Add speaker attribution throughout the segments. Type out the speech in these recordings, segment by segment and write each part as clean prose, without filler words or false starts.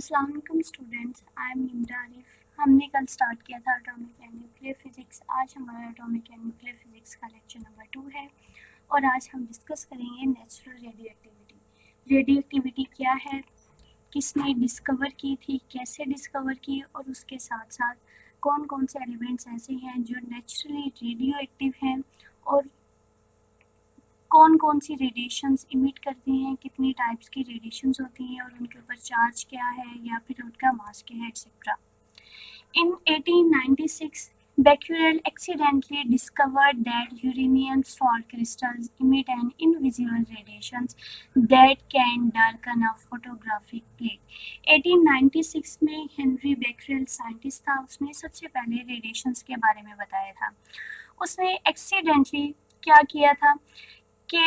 Speaker 1: अस्सलाम वालेकुम students, I am Nimra Arif. हमने कल स्टार्ट किया था एटॉमिक एंड न्यूक्लियर फिजिक्स। आज हमारा एटॉमिक एंड न्यूक्लियर फिजिक्स का लेक्चर नंबर 2 है और आज हम डिस्कस करेंगे natural radio activity. Radio activity क्या है, किसने डिस्कवर की थी, कैसे डिस्कवर की और उसके साथ साथ कौन कौन से एलिमेंट्स ऐसे हैं जो नेचुरली रेडियो एक्टिव हैं और कौन कौन सी रेडिएशंस इमिट करती हैं, कितनी टाइप्स की रेडिएशंस होती हैं और उनके ऊपर चार्ज क्या है या फिर उनका मास क्या है etcetera. In 1896, Becquerel accidentally discovered that uranium salt crystals emit an invisible radiations that can darken a photographic plate। 1896 में हेनरी बेक्रेल साइंटिस्ट था, उसने सबसे पहले रेडिएशंस के बारे में बताया था। उसने एक्सीडेंटली क्या किया था कि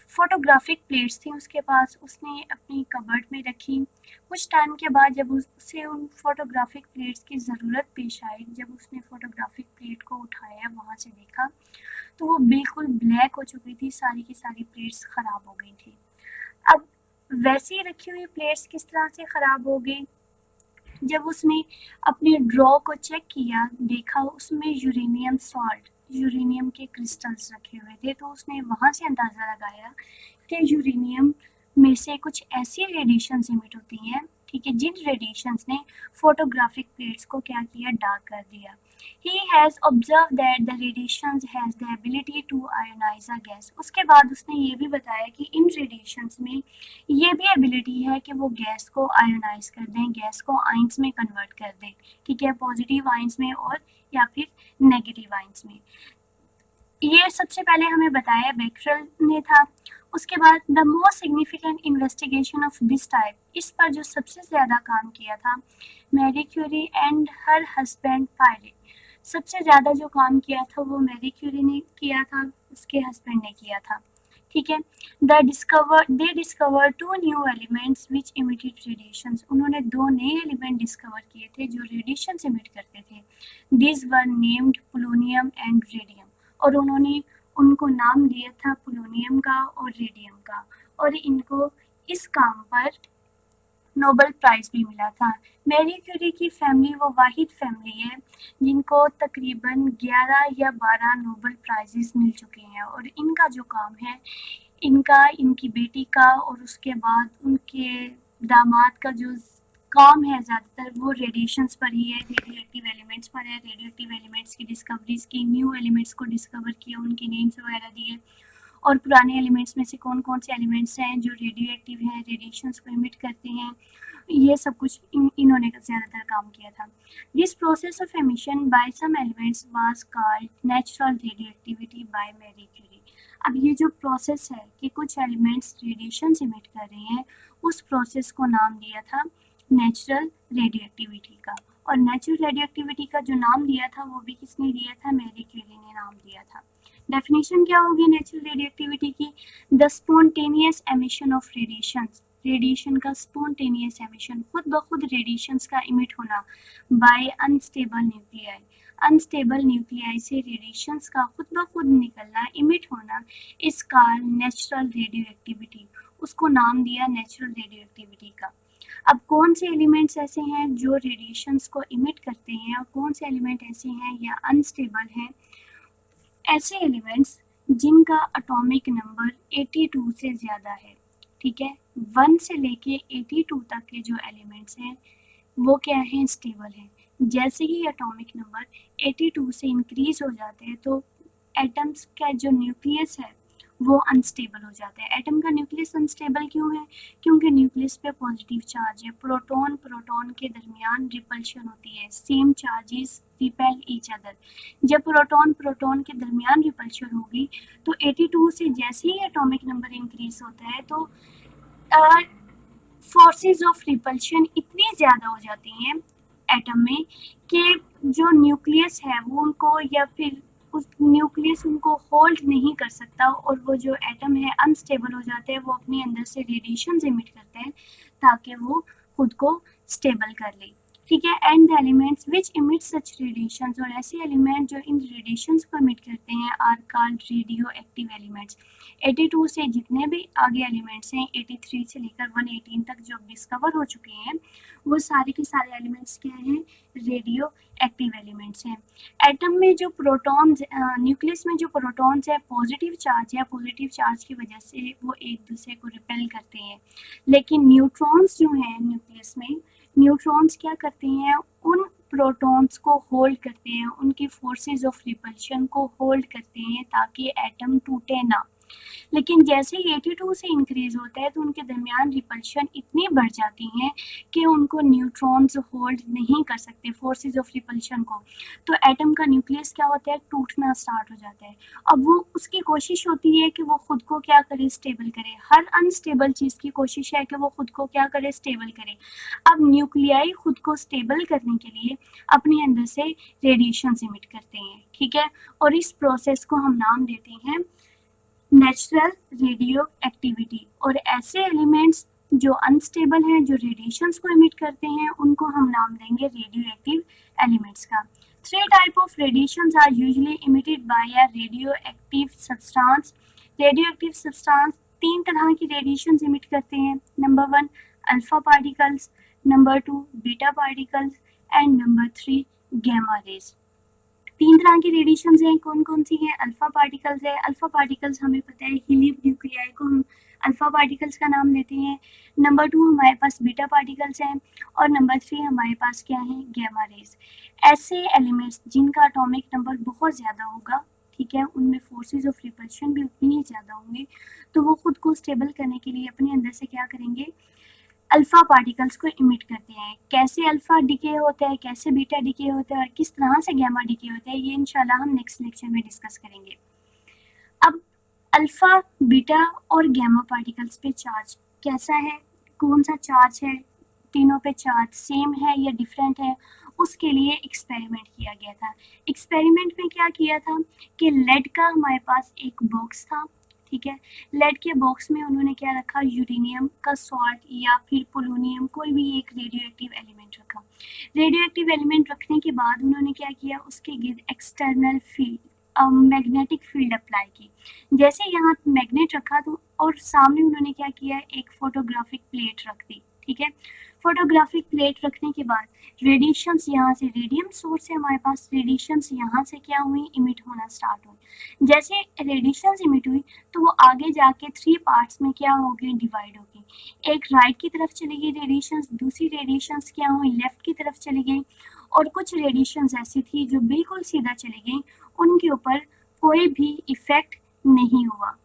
Speaker 1: फोटोग्राफिक प्लेट्स थी उसके पास, उसने अपनी कबर्ड में रखी। कुछ टाइम के बाद जब उसे उन फोटोग्राफिक प्लेट्स की ज़रूरत पेश आई, जब उसने फोटोग्राफिक प्लेट को उठाया, वहाँ से देखा तो वो बिल्कुल ब्लैक हो चुकी थी, सारी की सारी प्लेट्स ख़राब हो गई थी। अब वैसी रखी हुई प्लेट्स किस तरह से ख़राब हो गई? जब उसने अपने ड्रॉ को चेक किया, देखा उसमें यूरेनियम के क्रिस्टल्स रखे हुए थे, तो उसने वहाँ से अंदाज़ा लगाया कि यूरेनियम में से कुछ ऐसी रेडिएशंस इमिट होती हैं, ठीक है, जिन रेडिएशंस ने फोटोग्राफिक प्लेट्स को क्या किया, डार्क कर दिया। He has observed that the radiations has the ability to ionize a gas। उसके बाद उसने ये भी बताया कि इन रेडिएशंस में ये भी एबिलिटी है कि वो गैस को आयोनाइज कर दें, गैस को आइंस में कन्वर्ट कर दें, ठीक है, पॉजिटिव आइंस में और या फिर नेगेटिव आइंस में। ये सबसे पहले हमें बताया बेक्रेल ने था। उसके बाद the most significant investigation of this type, इस पर जो सबसे ज़्यादा काम किया था Marie Curie and her husband Pierre. सबसे ज़्यादा जो काम किया था वो मैरी क्यूरी ने किया था, उसके हस्बैंड ने किया था, ठीक है। दे discover 2 new elements which emitted radiations. उन्होंने 2 नए एलिमेंट डिस्कवर किए थे जो रेडिएशंस इमिट करते थे। This were named polonium and radium, और उन्होंने उनको नाम दिया था पोलोनियम का और रेडियम का, और इनको इस काम पर नोबेल प्राइज़ भी मिला था। मैरी क्यूरी की फैमिली वो वाहिद फैमिली है जिनको तकरीबन 11 या 12 नोबेल प्राइजेस मिल चुके हैं, और इनका जो काम है, इनका, इनकी बेटी का और उसके बाद उनके दामाद का जो काम है ज़्यादातर वो रेडिएशंस पर ही है, रेडियो एक्टिव एलिमेंट्स पर है। रेडियो एक्टिव एलिमेंट्स की डिस्कवरीज की, न्यू एलिमेंट्स को डिस्कवर किया, उनके नेम्स वगैरह दिए, और पुराने एलिमेंट्स में से कौन कौन से एलिमेंट्स हैं जो रेडियो एक्टिव हैं, रेडिएशंस को इमिट करते हैं, ये सब कुछ इन्होंने ज़्यादातर काम किया था। This process of emission by some elements was called natural radioactivity by Marie Curie. अब ये जो प्रोसेस है कि कुछ एलिमेंट्स रेडिएशंस इमिट कर रहे हैं, उस प्रोसेस को नाम दिया था नेचुरल रेडियो एक्टिविटी का। और नेचुरल रेडियो एक्टिविटी का जो नाम दिया था वो भी किसने दिया था? मैरी क्यूरी ने नाम दिया था। डेफिनेशन क्या होगी नेचुरल रेडियो एक्टिविटी की? The spontaneous emission of radiations, radiation का स्पॉन्टेनियस एमिशन, खुद ब खुद रेडिएशंस का इमिट होना by unstable nuclei, unstable nuclei से रेडिएशंस का खुद ब खुद निकलना, इमिट होना, इस कॉल्ड नेचुरल रेडियो एक्टिविटी। उसको नाम दिया नेचुरल रेडियो एक्टिविटी का। अब कौन से एलिमेंट्स ऐसे हैं जो रेडिएशंस को इमिट करते हैं और कौन से एलिमेंट ऐसे हैं या अनस्टेबल हैं? ऐसे एलिमेंट्स जिनका एटॉमिक नंबर 82 से ज़्यादा है, ठीक है, 1 से लेके 82 तक के जो एलिमेंट्स हैं वो क्या हैं? स्टेबल हैं। जैसे ही एटॉमिक नंबर 82 से इंक्रीज हो जाते हैं तो एटम्स का जो न्यूक्लियस है वो अनस्टेबल हो जाता है। एटम का न्यूक्लियस अनस्टेबल क्यों है? क्योंकि न्यूक्लियस पे पॉजिटिव चार्ज है, प्रोटॉन प्रोटॉन के दरमियान रिपल्शन होती है, same charges repel each other. जब प्रोटॉन प्रोटॉन के दरमियान रिपल्शन होगी तो 82 से जैसे ही एटॉमिक नंबर इंक्रीज होता है तो फोर्सेस ऑफ रिपल्शन इतनी ज़्यादा हो जाती हैं एटम में कि जो न्यूक्लियस है वो उनको, या फिर उस न्यूक्लियस उनको होल्ड नहीं कर सकता, और वो जो एटम है अनस्टेबल हो जाते हैं, वो अपने अंदर से रेडिएशन एमिट करते हैं ताकि वो खुद को स्टेबल कर ले, ठीक है, and the elements which emit such radiations, और ऐसे एलिमेंट जो इन रेडिएशंस को इमिट करते हैं are called radio active elements. 82 से जितने भी आगे एलिमेंट्स हैं, 83 से लेकर 118 तक जो डिस्कवर हो चुके हैं, वो सारे के सारे एलिमेंट्स क्या हैं, रेडियो एक्टिव एलिमेंट्स हैं। एटम में जो प्रोटॉन्स, न्यूक्लियस में जो प्रोटॉन्स है, पॉजिटिव चार्ज है, पॉजिटिव चार्ज की वजह से वो एक दूसरे को रिपेल करते हैं। लेकिन न्यूट्रॉन्स जो हैं न्यूक्लियस में, न्यूट्रॉन्स क्या करते हैं, उन प्रोटॉन्स को होल्ड करते हैं, उनकी फोर्सेस ऑफ रिपल्शन को होल्ड करते हैं ताकि एटम टूटे ना। लेकिन जैसे ही 82 से इंक्रीज होता है तो उनके दरमियान रिपल्शन इतनी बढ़ जाती हैं कि उनको न्यूट्रॉन्स होल्ड नहीं कर सकते फोर्सेस ऑफ रिपल्शन को, तो एटम का न्यूक्लियस क्या होता है, टूटना स्टार्ट हो जाता है। अब वो उसकी कोशिश होती है कि वो खुद को क्या करे, स्टेबल करे। हर अनस्टेबल चीज़ की कोशिश है कि वो खुद को क्या करे, स्टेबल करे। अब न्यूक्लियाई खुद को स्टेबल करने के लिए अपने अंदर से रेडिएशन इमिट करते हैं, ठीक है, और इस प्रोसेस को हम नाम देते हैं नेचुरल रेडियो एक्टिविटी। और ऐसे एलिमेंट्स जो अनस्टेबल हैं, जो रेडिएशंस को इमिट करते हैं, उनको हम नाम देंगे रेडियो एक्टिव एलिमेंट्स का। Three type of radiations are usually emitted by a radio active substance. Radio active substance तीन तरह की रेडिएशंस इमिट करते हैं। Number 1 alpha particles, number 2 beta particles and number 3 gamma rays. तीन तरह की रेडिएशंस हैं, कौन कौन सी हैं, अल्फा पार्टिकल्स है। अल्फा पार्टिकल्स हमें पता है, हीलियम न्यूक्लियाई को हम अल्फा पार्टिकल्स का नाम देते हैं। नंबर 2 हमारे पास बीटा पार्टिकल्स हैं और नंबर 3 हमारे पास क्या है, गैमा रेज। ऐसे एलिमेंट्स जिनका एटॉमिक नंबर बहुत ज़्यादा होगा, ठीक है, उनमें फोर्सेस ऑफ रिपल्शन भी उतनी ही ज़्यादा होंगे, तो वो खुद को स्टेबल करने के लिए अपने अंदर से क्या करेंगे, अल्फा पार्टिकल्स को इमिट करते हैं। कैसे अल्फा डिके होता है, कैसे बीटा डिके होता है और किस तरह से गैमा डिके होता है, ये इंशाल्लाह हम नेक्स्ट लेक्चर में डिस्कस करेंगे। अब अल्फा, बीटा और गैमा पार्टिकल्स पे चार्ज कैसा है, कौन सा चार्ज है, तीनों पे चार्ज सेम है या डिफरेंट है, उसके लिए एक्सपेरिमेंट किया गया था। एक्सपेरिमेंट में क्या किया था कि लेड का हमारे पास एक बॉक्स था, ठीक है, लेड के बॉक्स में उन्होंने क्या रखा, यूरेनियम का सॉल्ट या फिर पोलोनियम, कोई भी एक रेडियो एक्टिव एलिमेंट रखा। रेडियो एक्टिव एलिमेंट रखने के बाद उन्होंने क्या किया, उसके गिर्द external field, magnetic field apply की। जैसे यहाँ मैग्नेट रखा तो और सामने उन्होंने क्या किया, एक फोटोग्राफिक प्लेट रख दी, ठीक है। फोटोग्राफिक प्लेट रखने के बाद रेडिएशंस यहाँ से, रेडियम सोर्स से हमारे पास रेडिएशंस यहाँ से क्या हुई, इमिट होना स्टार्ट हुई। जैसे रेडिएशंस इमिट हुई तो वो आगे जाके 3 पार्ट्स में क्या हो गई, डिवाइड हो गई। एक राइट की तरफ चली गई रेडिएशंस, दूसरी रेडिएशंस क्या हुई, लेफ्ट की तरफ चली गई, और कुछ रेडिएशंस ऐसी थी जो बिल्कुल सीधा चली गई, उनके ऊपर कोई भी इफेक्ट नहीं हुआ,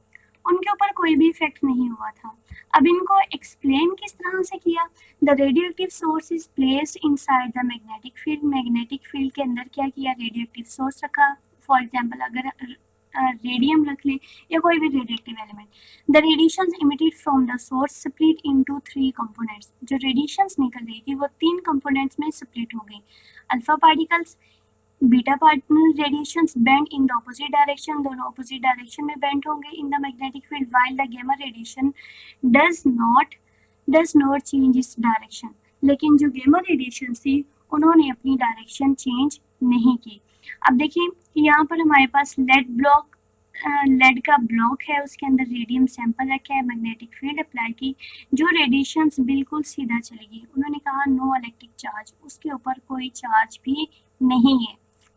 Speaker 1: उनके ऊपर कोई भी इफेक्ट नहीं हुआ था। अब इनको एक्सप्लेन किस तरह से किया, the radioactive source is placed inside the magnetic field. Magnetic field के अंदर क्या किया, रेडियोएक्टिव सोर्स रखा। फॉर एग्जाम्पल अगर रेडियम रख ले या कोई भी radioactive element, the radiations emitted from the source split into 3 components. जो रेडिएशंस निकल रही थी वो 3 कंपोनेंट्स में स्प्लिट हो गई। Alpha particles, beta particle radiations bend in the opposite direction, दोनों ऑपोजिट डायरेक्शन में बेंड होंगे in the magnetic field, while the gamma radiation does not change its direction. लेकिन जो गैमा रेडिएशन थी उन्होंने अपनी डायरेक्शन चेंज नहीं की। अब देखिए यहाँ पर हमारे पास लेड का ब्लॉक है, उसके अंदर रेडियम सैंपल रखा है, मैग्नेटिक फील्ड अप्लाई की, जो रेडिएशंस बिल्कुल सीधा चलेगी। उन्होंने कहा नो इलेक्ट्रिक चार्ज, उसके ऊपर कोई चार्ज भी नहीं है,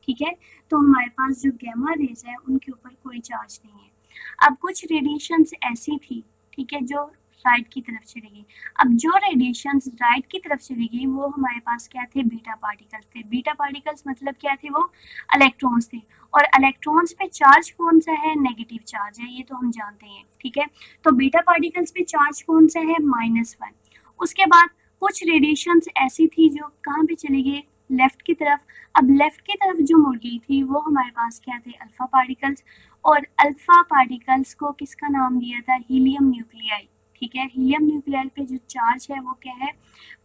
Speaker 1: ठीक है। तो हमारे पास जो गैमा रेज है उनके ऊपर कोई चार्ज नहीं है। अब कुछ रेडिएशंस ऐसी थी, ठीक है, जो राइट की तरफ चली गई। अब जो रेडिएशंस राइट की तरफ चली गई वो हमारे पास क्या थे, बीटा पार्टिकल्स थे। बीटा पार्टिकल्स मतलब क्या थे, वो इलेक्ट्रॉन्स थे, और इलेक्ट्रॉन्स पे चार्ज कौन सा है, नेगेटिव चार्ज है, ये तो हम जानते हैं, ठीक है। तो बीटा पार्टिकल्स पे चार्ज कौन सा है, -1। उसके बाद कुछ रेडिएशंस ऐसी थी जो कहाँ पे चली गई, लेफ्ट की तरफ। अब लेफ्ट की तरफ जो मुड़ गई थी वो हमारे पास क्या थे, अल्फा पार्टिकल्स, और अल्फा पार्टिकल्स को किसका नाम दिया था, हीलियम न्यूक्लियाई, ठीक है। हीलियम न्यूक्लियाई पे जो चार्ज है वो क्या है,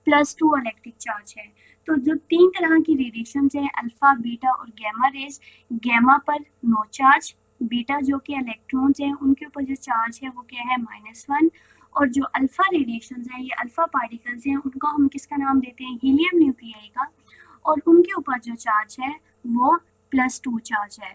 Speaker 1: +2 इलेक्ट्रिक चार्ज है। तो जो 3 तरह की रेडिएशन है, अल्फा, बीटा और गैमा रेज, गैमा पर नो चार्ज, बीटा जो कि इलेक्ट्रॉन्स हैं उनके ऊपर जो चार्ज है वो क्या है, -1, और जो अल्फ़ा रेडिएशंस हैं, ये अल्फ़ा पार्टिकल्स हैं, उनको हम किसका नाम देते हैं, हीलियम न्यूक्लियाई का। और उनके ऊपर जो चार्ज है वो +2 चार्ज है।